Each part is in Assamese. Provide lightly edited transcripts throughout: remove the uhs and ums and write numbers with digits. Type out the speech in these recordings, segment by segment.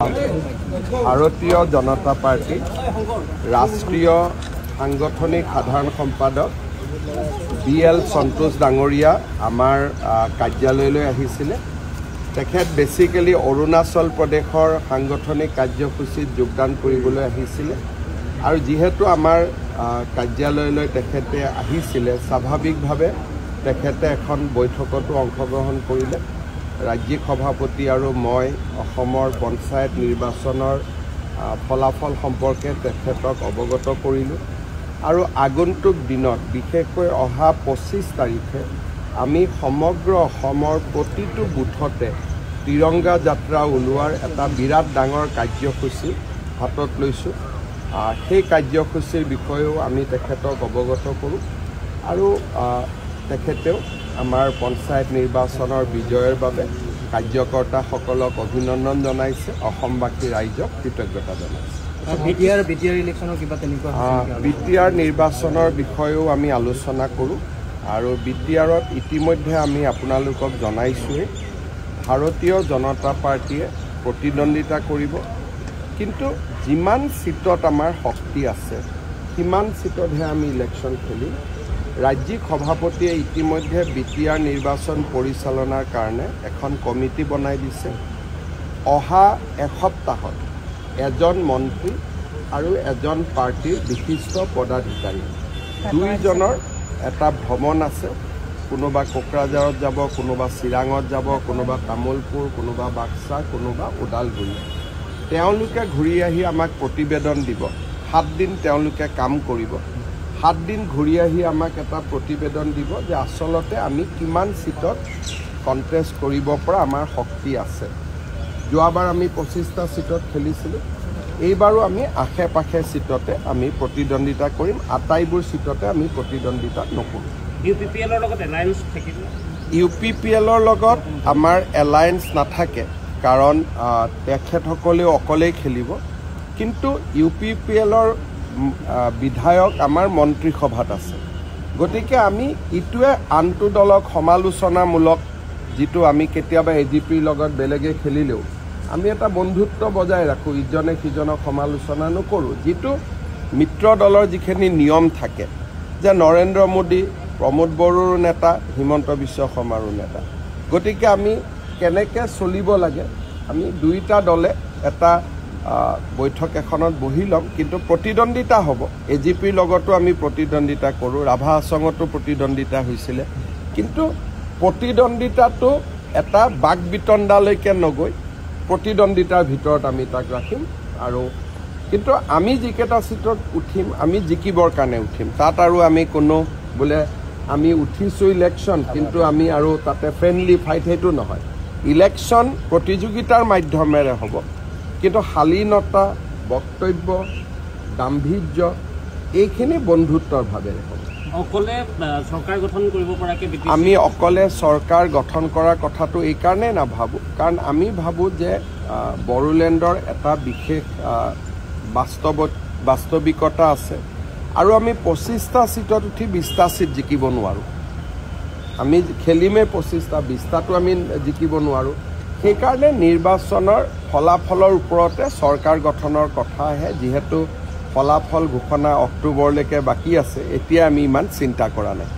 ভাৰতীয় জনতা পাৰ্টি ৰাষ্ট্ৰীয় সাংগঠনিক সাধাৰণ সম্পাদক BL সন্তোষ ডাঙৰীয়া আমাৰ কাৰ্যালয়লৈ আহিছিলে। তেখেত বেসিক্যালি অৰুণাচল প্ৰদেশৰ সাংগঠনিক কাৰ্যসূচীত যোগদান কৰিবলৈ আহিছিলে আৰু যেহেতু আমাৰ কাৰ্যালয়লৈ তেখেতে আহিছিলে স্বাভাৱিকভাৱে তেখেতে এখন বৈঠকতো অংশগ্ৰহণ কৰিলে। ৰাজ্যিক সভাপতি আৰু মই অসমৰ পঞ্চায়ত নিৰ্বাচনৰ ফলাফল সম্পৰ্কে তেখেতক অৱগত কৰিলোঁ আৰু আগন্তুক দিনত বিশেষকৈ অহা 25 তাৰিখে আমি সমগ্ৰ অসমৰ প্ৰতিটো বুথতে তিৰংগা যাত্ৰা ওলোৱাৰ এটা বিৰাট ডাঙৰ কাৰ্যসূচী হাতত লৈছোঁ। সেই কাৰ্যসূচীৰ বিষয়েও আমি তেখেতক অৱগত কৰোঁ আৰু তেখেতেও আমাৰ পঞ্চায়ত নিৰ্বাচনৰ বিজয়ৰ বাবে কাৰ্যকৰ্তাসকলক অভিনন্দন জনাইছে, অসমবাসী ৰাইজক কৃতজ্ঞতা জনাইছে। BTR নিৰ্বাচনৰ বিষয়েও আমি আলোচনা কৰোঁ আৰু BTRত ইতিমধ্যে আমি আপোনালোকক জনাইছোঁৱেই ভাৰতীয় জনতা পাৰ্টিয়ে প্ৰতিদ্বন্দ্বিতা কৰিব, কিন্তু যিমান সিটত আমাৰ শক্তি আছে সিমান সিটতহে আমি ইলেকশ্যন খেলিম। ৰাজ্যিক সভাপতিয়ে ইতিমধ্যে BTR নিৰ্বাচন পৰিচালনাৰ কাৰণে এখন কমিটি বনাই দিছে। অহা এসপ্তাহত এজন মন্ত্ৰী আৰু এজন পাৰ্টিৰ বিশিষ্ট পদাধিকাৰী দুইজনৰ এটা ভ্ৰমণ আছে। কোনোবা কোকৰাঝাৰত যাব, কোনোবা চিৰাঙত যাব, কোনোবা তামোলপুৰ, কোনোবা বাক্সা, কোনোবা ওদালগুৰি। তেওঁলোকে ঘূৰি আহি আমাক প্ৰতিবেদন দিব। 7 দিন তেওঁলোকে কাম কৰিব। 7 দিন ঘূৰি আহি আমাক এটা প্ৰতিবেদন দিব যে আচলতে আমি কিমান সিটত কণ্টেষ্ট কৰিব পৰা আমাৰ শক্তি আছে। যোৱাবাৰ আমি 25টা সিটত খেলিছিলোঁ, এইবাৰো আমি আশে পাশে সিটতে আমি প্ৰতিদ্বন্দ্বিতা কৰিম। আটাইবোৰ সিটতে আমি প্ৰতিদ্বন্দ্বিতা নকৰোঁ। UPPLৰ লগত আমাৰ এলায়েন্স নাথাকে, কাৰণ তেখেতসকলেও অকলেই খেলিব, কিন্তু UPPLৰ বিধায়ক আমাৰ মন্ত্ৰীসভাত আছে। গতিকে আমি ইটোৱে আনটো দলক সমালোচনামূলক, যিটো আমি কেতিয়াবা AGPৰ লগত বেলেগে খেলিলেও আমি এটা বন্ধুত্ব বজাই ৰাখোঁ, ইজনে সিজনক সমালোচনা নকৰোঁ। যিটো মিত্ৰ দলৰ যিখিনি নিয়ম থাকে যে নৰেন্দ্ৰ মোদী, প্ৰমোদ বড়োৰো নেতা, হিমন্ত বিশ্ব শৰ্মাৰো নেতা, গতিকে আমি কেনেকৈ চলিব লাগে আমি দুইটা দলে এটা বৈঠক এখনত বহি ল'ম, কিন্তু প্ৰতিদ্বন্দ্বিতা হ'ব। AGPৰ লগতো আমি প্ৰতিদ্বন্দ্বিতা কৰোঁ, ৰাভা আচঙতো প্ৰতিদ্বন্দ্বিতা হৈছিলে, কিন্তু প্ৰতিদ্বন্দ্বিতাটো এটা বাক বিতণ্ডালৈকে নগৈ প্ৰতিদ্বন্দ্বিতাৰ ভিতৰত আমি তাক ৰাখিম। আৰু কিন্তু আমি যিকেইটা সিটত উঠিম আমি জিকিবৰ কাৰণে উঠিম, তাত আৰু আমি কোনো বোলে আমি উঠিছোঁ ইলেকশ্যন কিন্তু আমি আৰু তাতে ফ্ৰেণ্ডলি ফাইট, সেইটো নহয়। ইলেকশ্যন প্ৰতিযোগিতাৰ মাধ্যমেৰে হ'ব, কিন্তু শালীনতা, বক্তব্য, গাম্ভীৰ্য এইখিনি বন্ধুত্বৰ ভাৱেৰে হ'ব। আমি অকলে চৰকাৰ গঠন কৰাৰ কথাটো এইকাৰণেই নাভাবোঁ, কাৰণ আমি ভাবোঁ যে বড়োলেণ্ডৰ এটা বিশেষ বাস্তৱিকতা আছে আৰু আমি 25টা সিটত উঠি 20টা সিট জিকিব নোৱাৰোঁ। আমি খেলিমেই 25টা, 20টাটো আমি জিকিব নোৱাৰোঁ। সেইকাৰণে নিৰ্বাচনৰ ফলাফলৰ ওপৰতে চৰকাৰ গঠনৰ কথা আহে। যিহেতু ফলাফল ঘোষণা অক্টোবৰলৈকে বাকী আছে, এতিয়া আমি ইমান চিন্তা কৰা নাই।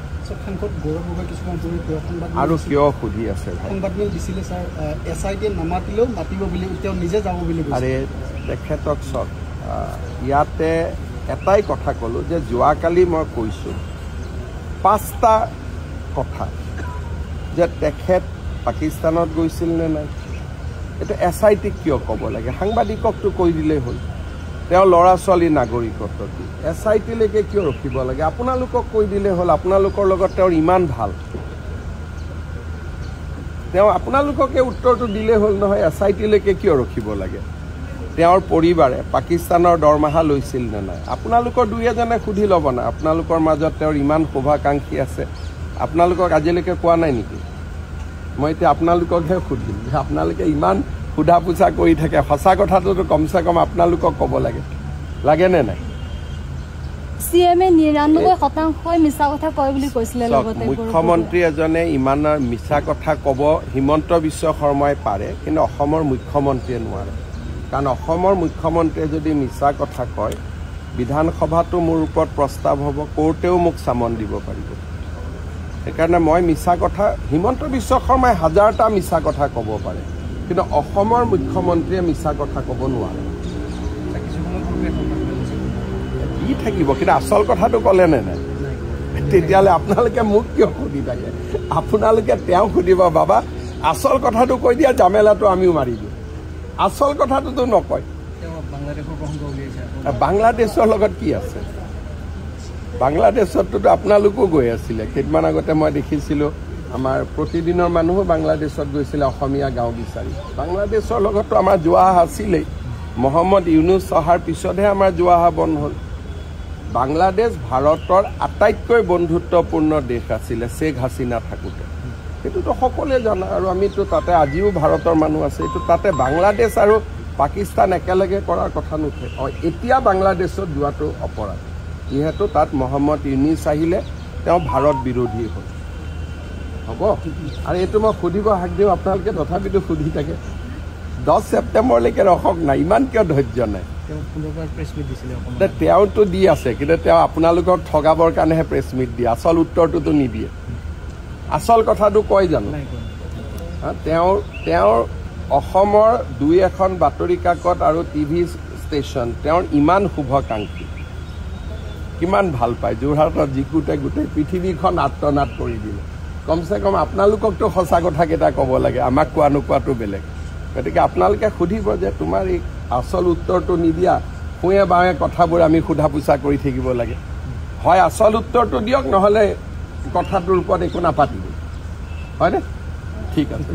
আৰু কিয় সুধি আছে আৰে তেখেতক চাওক, ইয়াতে এটাই কথা ক'লোঁ যে যোৱাকালি মই কৈছোঁ 5টা কথা যে তেখেত পাকিস্তানত গৈছিল নে নাই। এইটো SITক কিয় ক'ব লাগে? সাংবাদিককতো কৈ দিলেই হ'ল। তেওঁ ল'ৰা ছোৱালী নাগৰিকত্ব দি SITলৈকে কিয় ৰখিব লাগে? আপোনালোকক কৈ দিলেই হ'ল। আপোনালোকৰ লগত তেওঁৰ ইমান ভাল, তেওঁ আপোনালোককে উত্তৰটো দিলেই হ'ল নহয়। SITলৈকে কিয় ৰখিব লাগে? তেওঁৰ পৰিবাৰে পাকিস্তানৰ দৰমহা লৈছিল নে নাই? আপোনালোকৰ দুই এজনে সুধি ল'ব না। আপোনালোকৰ মাজত তেওঁৰ ইমান শুভাকাংক্ষী আছে, আপোনালোকক আজিলৈকে কোৱা নাই নেকি? মই এতিয়া আপোনালোককহে সুধিম যে আপোনালোকে ইমান সোধা পোছা কৰি থাকে, সঁচা কথাটোতো কমচে কম আপোনালোকক ক'ব লাগে, লাগেনে নাই? CMA 99% মিছা কথা কয় বুলি কৈছিলে। লগতে মুখ্যমন্ত্ৰী এজনে ইমান মিছা কথা ক'ব হিমন্ত বিশ্ব শৰ্মাই পাৰে, কিন্তু অসমৰ মুখ্যমন্ত্ৰীয়ে নোৱাৰে। কাৰণ অসমৰ মুখ্যমন্ত্ৰীয়ে যদি মিছা কথা কয় বিধানসভাতো মোৰ ওপৰত প্ৰস্তাৱ হ'ব, কোৰ্টেও মোক চামন দিব পাৰিব। সেইকাৰণে মই মিছা কথা, হিমন্ত বিশ্ব শৰ্মাই হাজাৰটা মিছা কথা ক'ব পাৰে, কিন্তু অসমৰ মুখ্যমন্ত্ৰীয়ে মিছা কথা ক'ব নোৱাৰে। দি থাকিব, কিন্তু আচল কথাটো ক'লে নে নাই? তেতিয়াহ'লে আপোনালোকে মোক কিয় সুধি থাকে? আপোনালোকে তেওঁ সুধিব, বাবা আচল কথাটো কৈ দিয়া, জামেলাটো আমিও মাৰি দিওঁ। আচল কথাটোতো নকয়। বাংলাদেশৰ লগত কি আছে? বাংলাদেশততো আপোনালোকো গৈ আছিলে। কেইদিনমান আগতে মই দেখিছিলোঁ আমাৰ প্ৰতিদিনৰ মানুহো বাংলাদেশত গৈছিলে অসমীয়া গাঁও বিচাৰি। বাংলাদেশৰ লগততো আমাৰ যোৱা অহা আছিলেই। মহম্মদ ইউনুছ অহাৰ পিছতহে আমাৰ যোৱা অহা বন্ধ হ'ল। বাংলাদেশ ভাৰতৰ আটাইতকৈ বন্ধুত্বপূৰ্ণ দেশ আছিলে শ্বেখ হাছিনা থাকোঁতে, সেইটোতো সকলোৱে জানা। আৰু আমিতো তাতে আজিও ভাৰতৰ মানুহ আছে। এইটো তাতে বাংলাদেশ আৰু পাকিস্তান একেলগে কৰাৰ কথা নুঠে। এতিয়া বাংলাদেশত যোৱাটো অপৰাধ, যিহেতু তাত মহম্মদ ইউনুছ আহিলে তেওঁ ভাৰত বিৰোধী হ'ল। হ'ব, আৰু এইটো মই সুধিব হাক দিওঁ, আপোনালোকে তথাপিতো সুধি থাকে। 10 ছেপ্টেম্বৰলৈকে ৰখক না, ইমান কিয় ধৈৰ্য নাই? তেওঁতো দি আছে, কিন্তু তেওঁ আপোনালোকক ঠগাবৰ কাৰণেহে প্ৰেছ মিট দিয়ে, আচল উত্তৰটোতো নিদিয়ে। আচল কথাটো কয় জানো? তেওঁৰ অসমৰ 2-এখন বাতৰি কাকত আৰু টিভি ষ্টেচন তেওঁৰ ইমান শুভকাংক্ষী, কিমান ভাল পায়। যোৰহাটত জিকোতে গোটেই পৃথিৱীখন আত্মনাদ কৰি দিলে। কমচে কম আপোনালোককতো সঁচা কথাকেইটা ক'ব লাগে, আমাক কোৱা নোকোৱাটো বেলেগ। গতিকে আপোনালোকে সুধিব যে তোমাৰ এই আচল উত্তৰটো নিদিয়া, শুৱে বাৱে কথাবোৰ আমি সোধা পোছা কৰি থাকিব লাগে। হয় আচল উত্তৰটো দিয়ক, নহ'লে কথাটোৰ ওপৰত একো নাপাতিব, হয়নে? ঠিক আছে,